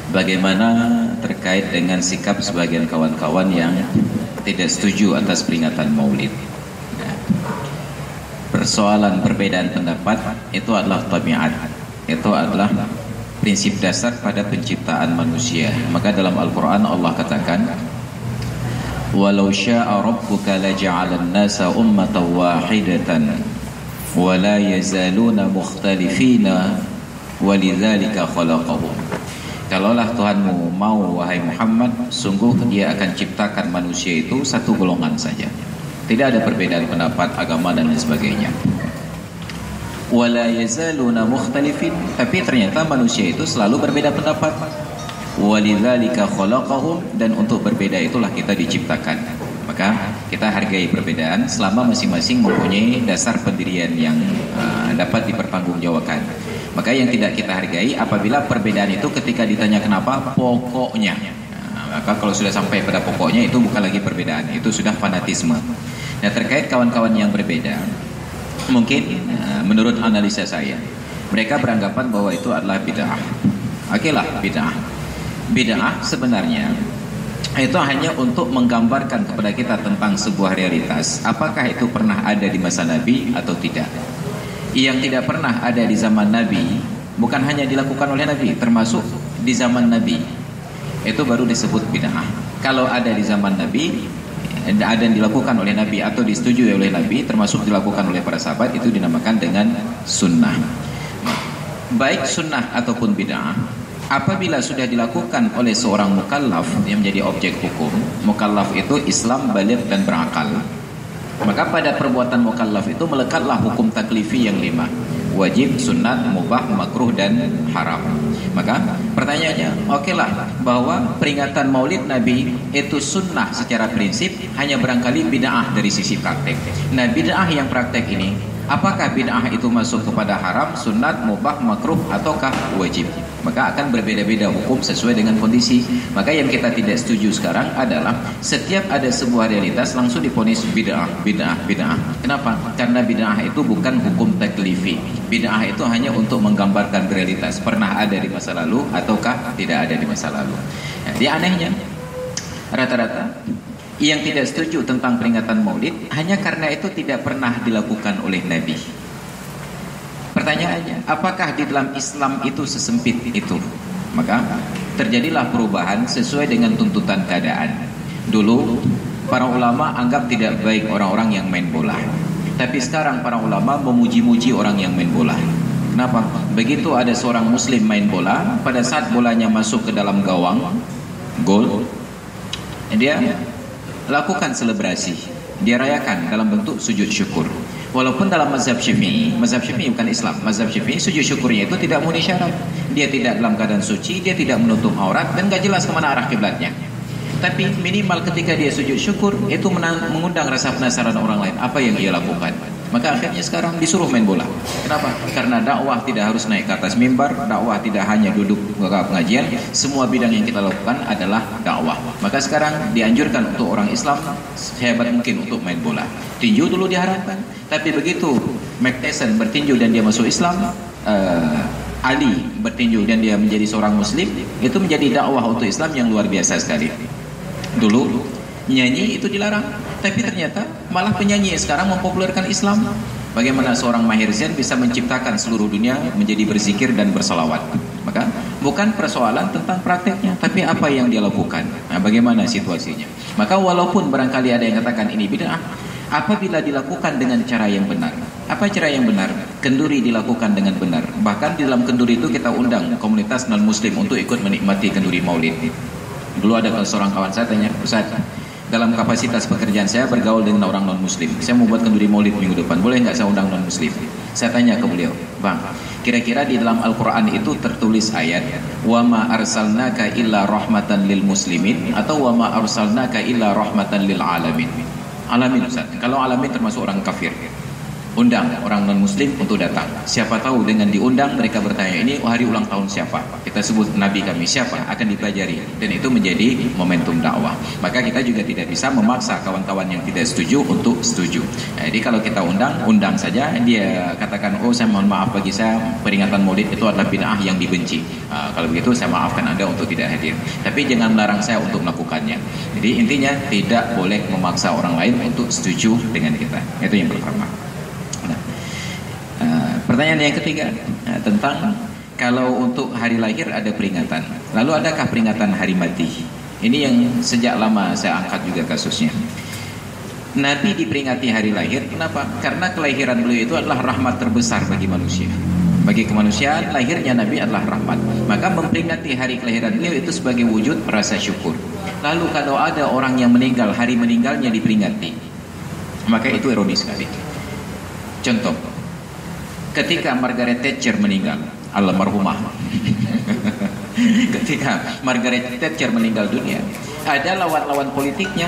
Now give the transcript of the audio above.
Bagaimana terkait dengan sikap sebagian kawan-kawan yang tidak setuju atas peringatan Maulid? Nah, persoalan perbedaan pendapat itu adalah tabiat, itu adalah prinsip dasar pada penciptaan manusia. Maka dalam Al-Quran Allah katakan, walau sya'a rabbuka laja'alan nasa ummatan wahidatan wa la yazaluna mukhtalifina walidzalika khalaqahum. Kalaulah Tuhanmu mau, wahai Muhammad, sungguh Dia akan ciptakan manusia itu satu golongan saja, tidak ada perbedaan pendapat, agama dan lain sebagainya. Wala yazaluna mukhtalifin, tapi ternyata manusia itu selalu berbeda pendapat. Walidzalika khalaqahum, dan untuk berbeda itulah kita diciptakan. Maka kita hargai perbedaan selama masing-masing mempunyai dasar pendirian yang dapat dipertanggungjawabkan. Maka yang tidak kita hargai apabila perbedaan itu ketika ditanya kenapa, pokoknya. Maka kalau sudah sampai pada pokoknya, itu bukan lagi perbedaan, itu sudah fanatisme. Nah, terkait kawan-kawan yang berbeda, mungkin menurut analisa saya, mereka beranggapan bahwa itu adalah bid'ah. Okelah, bid'ah. Bid'ah sebenarnya itu hanya untuk menggambarkan kepada kita tentang sebuah realitas. Apakah itu pernah ada di masa Nabi atau tidak? Yang tidak pernah ada di zaman Nabi, bukan hanya dilakukan oleh Nabi, termasuk di zaman Nabi, itu baru disebut bid'ah. Kalau ada di zaman Nabi, ada yang dilakukan oleh Nabi atau disetujui oleh Nabi, termasuk dilakukan oleh para sahabat, itu dinamakan dengan sunnah. Baik sunnah ataupun bid'ah, apabila sudah dilakukan oleh seorang mukallaf yang menjadi objek hukum, mukallaf itu Islam, baligh dan berakal, maka pada perbuatan mukallaf itu melekatlah hukum taklifi yang 5: wajib, sunat, mubah, makruh dan haram. Maka pertanyaannya, okelah bahwa peringatan Maulid Nabi itu sunnah secara prinsip, hanya barangkali bid'ah dari sisi praktek. Nah, bid'ah yang praktek ini, apakah bid'ah itu masuk kepada haram, sunat, mubah, makruh ataukah wajib? Maka akan berbeda-beda hukum sesuai dengan kondisi. Maka yang kita tidak setuju sekarang adalah setiap ada sebuah realitas langsung diponis bid'ah, bid'ah, bid'ah. Kenapa? Karena bid'ah itu bukan hukum taklifi. Bid'ah itu hanya untuk menggambarkan realitas, pernah ada di masa lalu ataukah tidak ada di masa lalu. Nah, dia anehnya, rata-rata yang tidak setuju tentang peringatan Maulid hanya karena itu tidak pernah dilakukan oleh Nabi. Pertanyaannya, apakah di dalam Islam itu sesempit itu? Maka terjadilah perubahan sesuai dengan tuntutan keadaan. Dulu para ulama anggap tidak baik orang-orang yang main bola, tapi sekarang para ulama memuji-muji orang yang main bola. Kenapa? Begitu ada seorang muslim main bola, pada saat bolanya masuk ke dalam gawang, gol, dia lakukan selebrasi, dia rayakan dalam bentuk sujud syukur. Walaupun dalam mazhab Syafi'i bukan Islam, mazhab Syafi'i sujud syukurnya itu tidak memenuhi syarat. Dia tidak dalam keadaan suci, dia tidak menutup aurat, dan gak jelas kemana arah kiblatnya. Tapi minimal ketika dia sujud syukur, itu mengundang rasa penasaran orang lain, apa yang ia lakukan. Maka akhirnya sekarang disuruh main bola. Kenapa? Karena dakwah tidak harus naik ke atas mimbar, dakwah tidak hanya duduk ke pengajian, semua bidang yang kita lakukan adalah dakwah. Maka sekarang dianjurkan untuk orang Islam sehebat mungkin untuk main bola. Tinju dulu diharamkan, tapi begitu Mike Tyson bertinju dan dia masuk Islam, Ali bertinju dan dia menjadi seorang muslim, itu menjadi dakwah untuk Islam yang luar biasa sekali. Dulu nyanyi itu dilarang, tapi ternyata malah penyanyi sekarang mempopulerkan Islam. Bagaimana seorang Maher Zain bisa menciptakan seluruh dunia menjadi berzikir dan bersalawat? Maka bukan persoalan tentang prakteknya, tapi apa yang dia lakukan. Nah, bagaimana situasinya? Maka walaupun barangkali ada yang katakan ini bid'ah, apabila dilakukan dengan cara yang benar. Apa cara yang benar? Kenduri dilakukan dengan benar. Bahkan di dalam kenduri itu kita undang komunitas non-muslim untuk ikut menikmati kenduri Maulid. Dulu ada seorang kawan saya tanya, Ustaz, dalam kapasitas pekerjaan saya bergaul dengan orang non-muslim, saya mau buat kenduri Maulid minggu depan, boleh nggak saya undang non-muslim? Saya tanya ke beliau, Bang, kira-kira di dalam Al-Quran itu tertulis ayat wa ma arsalnaka illa rahmatan lil muslimin atau wa ma arsalnaka illa rahmatan lil alamin? Alamin, Ustaz. Kalau alamin termasuk orang kafir. undang orang non-muslim untuk datang. Siapa tahu dengan diundang mereka bertanya, ini hari ulang tahun siapa? Kita sebut nabi kami siapa? Akan dipelajari, dan itu menjadi momentum dakwah. Maka kita juga tidak bisa memaksa kawan-kawan yang tidak setuju untuk setuju. Jadi kalau kita undang saja. Dia katakan, oh saya mohon maaf, bagi saya peringatan Maulid itu adalah bid'ah yang dibenci. Kalau begitu saya maafkan Anda untuk tidak hadir. Tapi jangan melarang saya untuk melakukannya. Jadi intinya tidak boleh memaksa orang lain untuk setuju dengan kita. Itu yang pertama. Pertanyaan yang ketiga tentang kalau untuk hari lahir ada peringatan, lalu adakah peringatan hari mati? Ini yang sejak lama saya angkat juga kasusnya. Nabi diperingati hari lahir, kenapa? Karena kelahiran beliau itu adalah rahmat terbesar bagi manusia. Bagi kemanusiaan, lahirnya Nabi adalah rahmat. Maka memperingati hari kelahiran beliau itu sebagai wujud rasa syukur. Lalu kalau ada orang yang meninggal, hari meninggalnya diperingati, maka itu ironis sekali. Contoh, ketika Margaret Thatcher meninggal, almarhumah. Ketika Margaret Thatcher meninggal dunia, ada lawan-lawan politiknya